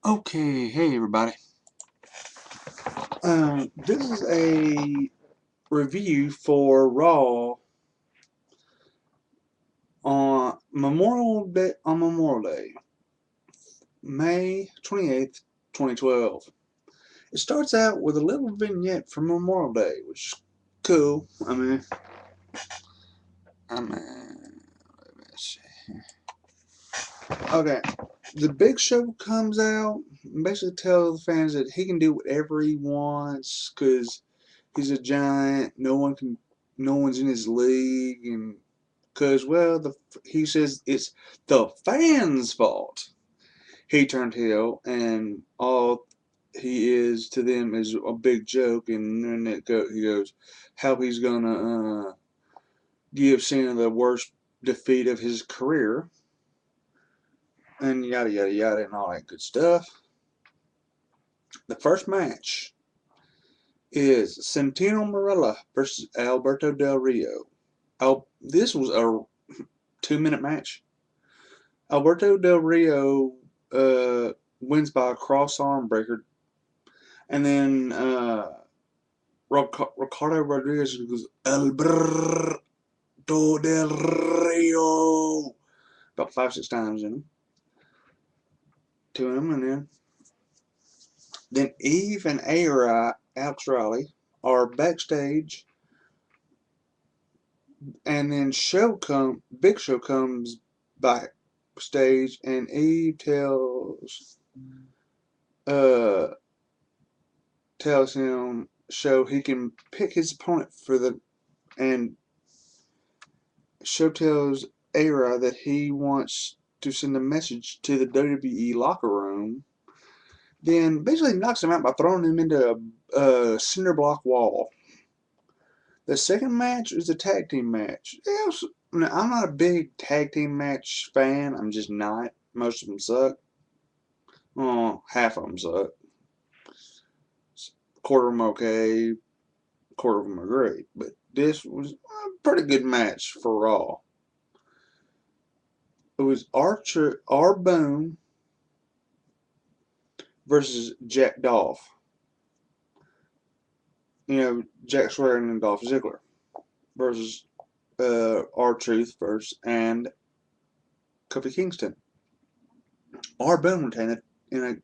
Okay, hey everybody. This is a review for Raw on Memorial Day, May 28th, 2012. It starts out with a little vignette from Memorial Day, which is cool. Let's see. Okay, the Big Show comes out and basically tells the fans that he can do whatever he wants because he's a giant. No one's in his league, and because he says it's the fans' fault. He turned heel, and all he is to them is a big joke. And then he goes, how he's gonna give Cena the worst defeat of his career, and yada yada yada, and all that good stuff. The first match is Santino Marella versus Alberto Del Rio. This was a 2-minute match. Alberto Del Rio wins by a cross arm breaker, and then Ricardo Rodriguez goes Alberto Del Rio about 5-6 times in him, to him, and then Eve and Alex Riley are backstage, and then Big Show comes backstage, and Eve uh tells him Show he can pick his opponent and Show tells Ara that he wants to send a message to the WWE locker room, then basically knocks him out by throwing him into a cinder block wall. The second match is a tag team match. I'm not a big tag team match fan. I'm just not. Most of them suck. Well, half of them suck. Quarter of them okay. Quarter of them are great. But this was a pretty good match for Raw. It was R Boone versus Jack Dolph. Jack Swagger and Dolph Ziggler versus R-Truth versus and Kofi Kingston. R Boone retained it in a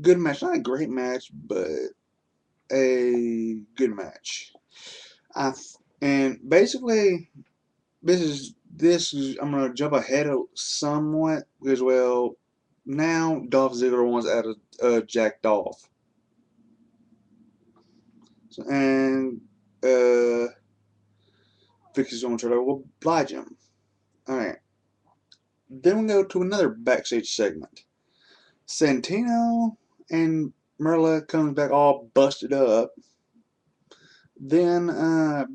good match. Not a great match, but a good match. And basically, I'm gonna jump ahead somewhat because now Dolph Ziggler wants out of Jack Dolph, and Vicky's gonna try to oblige him. All right. Then we go to another backstage segment. Santino and Merla comes back all busted up. Then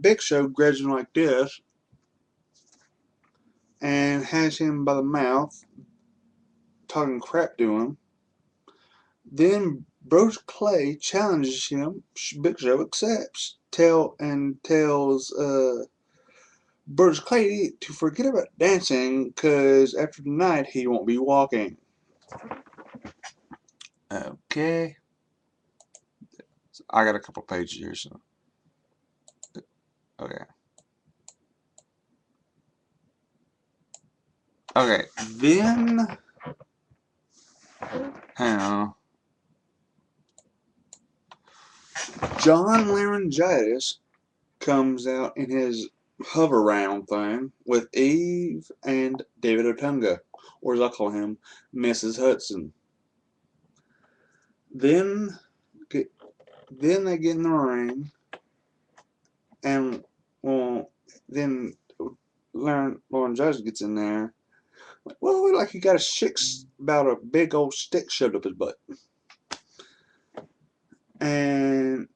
Big Show grabs him like this and has him by the mouth, talking crap to him. Then Bruce Clay challenges him. Big Show accepts. Tells Bruce Clay to forget about dancing because after tonight he won't be walking. Okay. I got a couple pages here, so okay. Okay, then hang on. John Laryngitis comes out in his hover round thing with Eve and David Otunga, or as I call him, Mrs. Hudson. Then they get in the ring, and then Laryngitis gets in there. Well, like he got about a big old stick shoved up his butt, and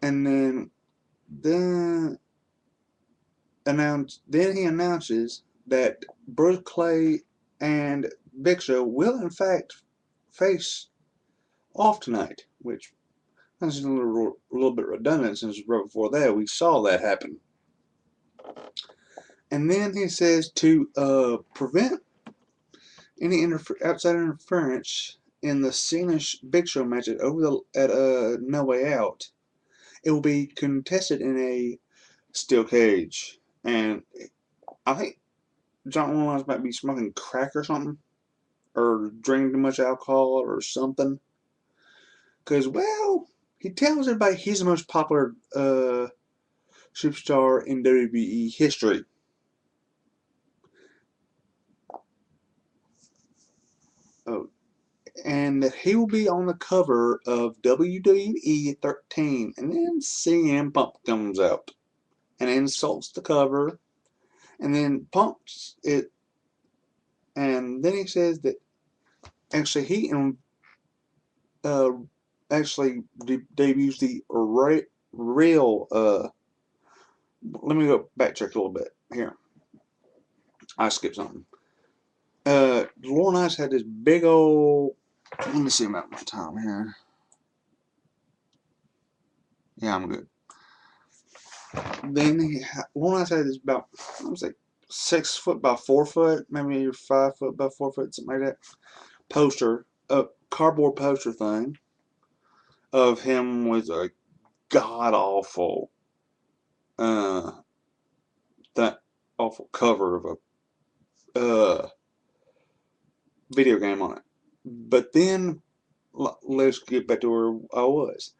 then he announces that Bruce Clay and Big Show will in fact face off tonight, which is a little bit redundant since right before that we saw that happen. And then he says to prevent any outside interference in the Cena's Big Show match at No Way Out, it will be contested in a steel cage. And I think John Laurinaitis might be smoking crack or something, or drinking too much alcohol or something. Because, well, he tells everybody he's the most popular superstar in WWE history. Oh, and that he will be on the cover of WWE 13. And then CM Punk comes out and insults the cover, and then Punk's it, and then he says that actually he uh, actually debuts the real. Let me go backtrack a little bit here. I skipped something. Laurinaitis had this big old. Let me see about my time here. Yeah, I'm good. Then Laurinaitis had this about, I was like 6 foot by 4 foot, maybe 5 foot by 4 foot, something like that. Poster, a cardboard poster thing of him with a god awful, that awful cover of a video game on it. But then let's get back to where I was.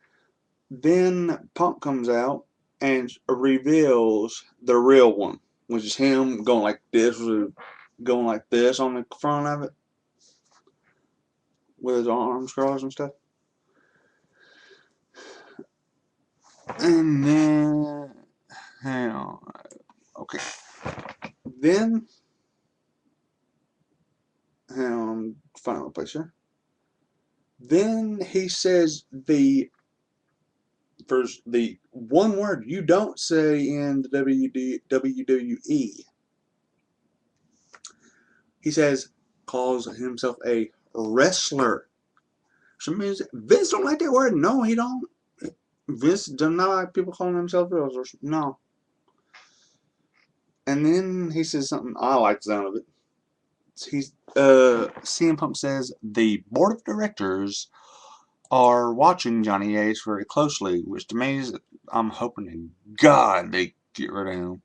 Then Punk comes out and reveals the real one, which is him going like this, on the front of it with his arms crossed and stuff. And then, hang on, okay. Then, hang on, final picture. Then he says the one word you don't say in the WWE. He says, calls himself a wrestler. So means Vince don't like that word. No, he don't. Vince does not like people calling themselves wrestlers. No. And then he says something I like the sound of it. CM Punk says the board of directors are watching Johnny Ace very closely, which to me is, I'm hoping to God they get rid of him.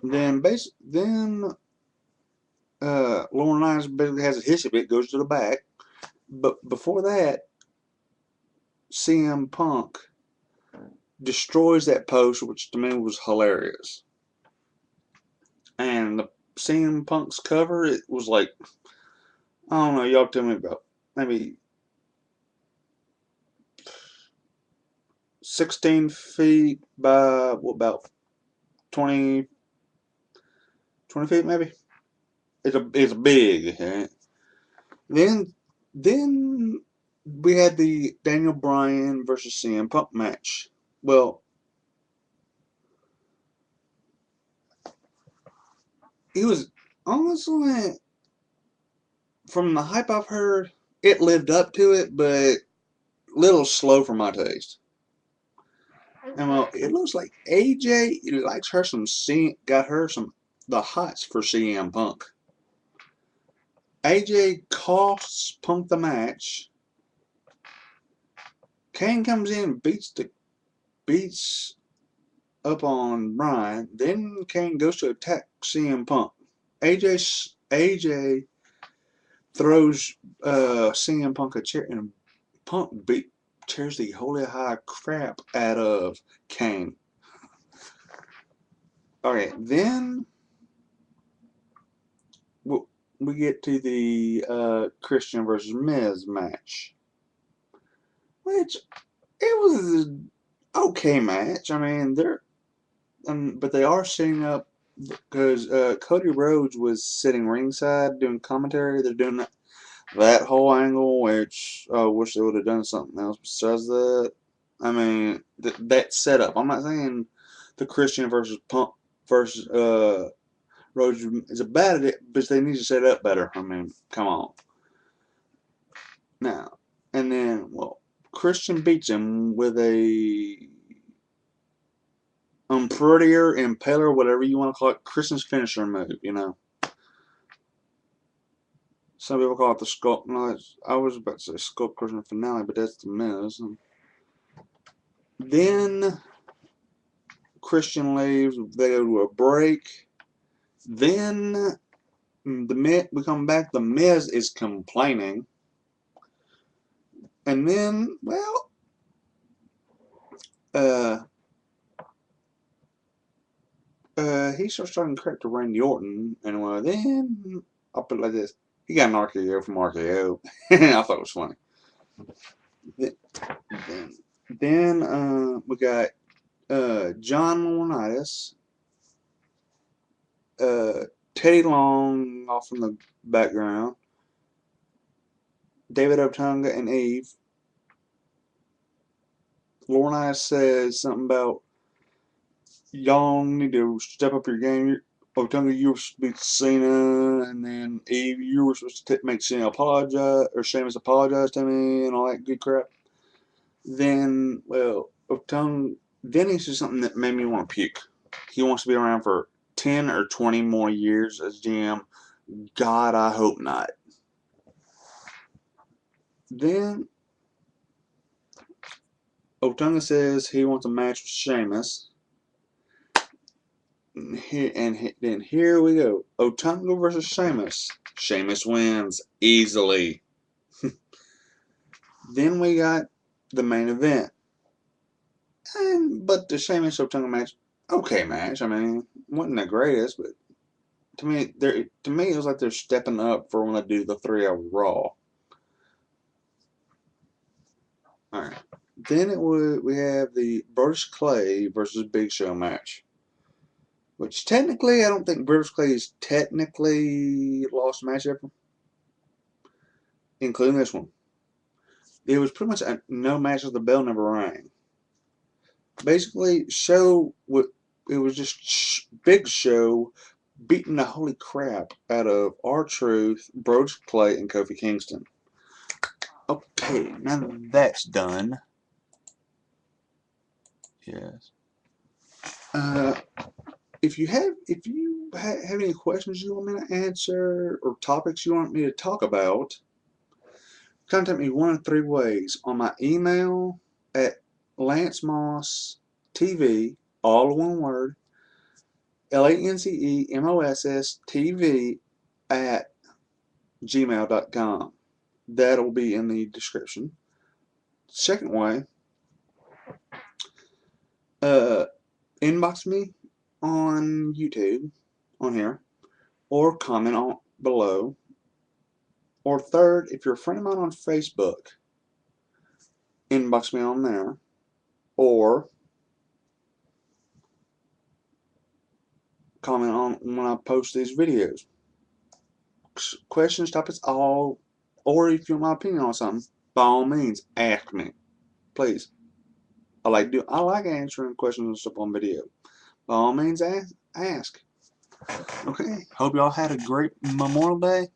Then Laurinaitis basically has a history bit, goes to the back. But before that, CM Punk destroys that post, which to me was hilarious. And the CM Punk's cover, it was like, I don't know, y'all tell me about maybe 16 feet by what, about 20 feet maybe. It's big. Right? Then we had the Daniel Bryan versus CM Punk match. Well, it was honestly, from the hype I've heard, it lived up to it, but a little slow for my taste. And well, it looks like AJ likes her got her some the hots for CM Punk. AJ costs Punk the match. Kane comes in, beats up on Bryan. Then Kane goes to attack CM Punk. AJ throws CM Punk a chair, and Punk tears the holy high crap out of Kane. Okay, then we get to the Christian versus Miz match, which it was an okay match. I mean, but they are setting up because Cody Rhodes was sitting ringside doing commentary. They're doing that whole angle, which I wish they would have done something else besides that. I mean, that setup. I'm not saying the Christian versus Punk versus Rhodes is a bad at it, but they need to set it up better. I mean, come on. Now, and then, well, Christian beats him with a Unprettier, Impaler, whatever you want to call it, Christian's finisher move, you know. Some people call it the Skull. No, I was about to say Skull Crushing finale, but that's the Miz. Then Christian leaves. They go to a break. Then we come back. The Miz is complaining, and then he starts talking crap to Randy Orton, and then I'll put it like this: he got an RKO from RKO. I thought it was funny. Then we got John Laurinaitis, Teddy Long off in the background, David Otunga, and Eve. Laurinaitis says something about y'all need to step up your game. Otunga, you were supposed to be Cena, and then Eve, you were supposed to make Cena apologize, or Sheamus apologize to me, and all that good crap. Then, Otunga, then he said something that made me want to puke. He wants to be around for 10 or 20 more years as GM. God, I hope not. Then Otunga says he wants a match with Sheamus. Then here we go. Otunga versus Sheamus. Sheamus wins easily. Then we got the main event. But the Sheamus Otunga match, okay match. I mean, wasn't the greatest, but to me it was like they're stepping up for when they do the 3-hour Raw. Alright. Then we have the Brodus Clay versus Big Show match. Which technically, I don't think Brodus Clay has technically lost a match ever. Including this one. It was pretty much no match of the bell never rang. Basically, it was just Big Show beating the holy crap out of R-Truth, Brodus Clay, and Kofi Kingston. Okay, now that that's done. Yes. If you have any questions you want me to answer or topics you want me to talk about, contact me one of 3 ways. On my email at LanceMossTV, all one word, LanceMossTV at gmail.com. That'll be in the description. Second way, inbox me on YouTube, on here, or comment on below. Or third, if you're a friend of mine on Facebook, inbox me on there, or comment on when I post these videos. Questions, topics, or if you want my opinion on something, by all means, ask me, please. I like answering questions and stuff on video. By all means, ask. Okay. Hope y'all had a great Memorial Day.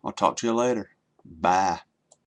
I'll talk to you later. Bye.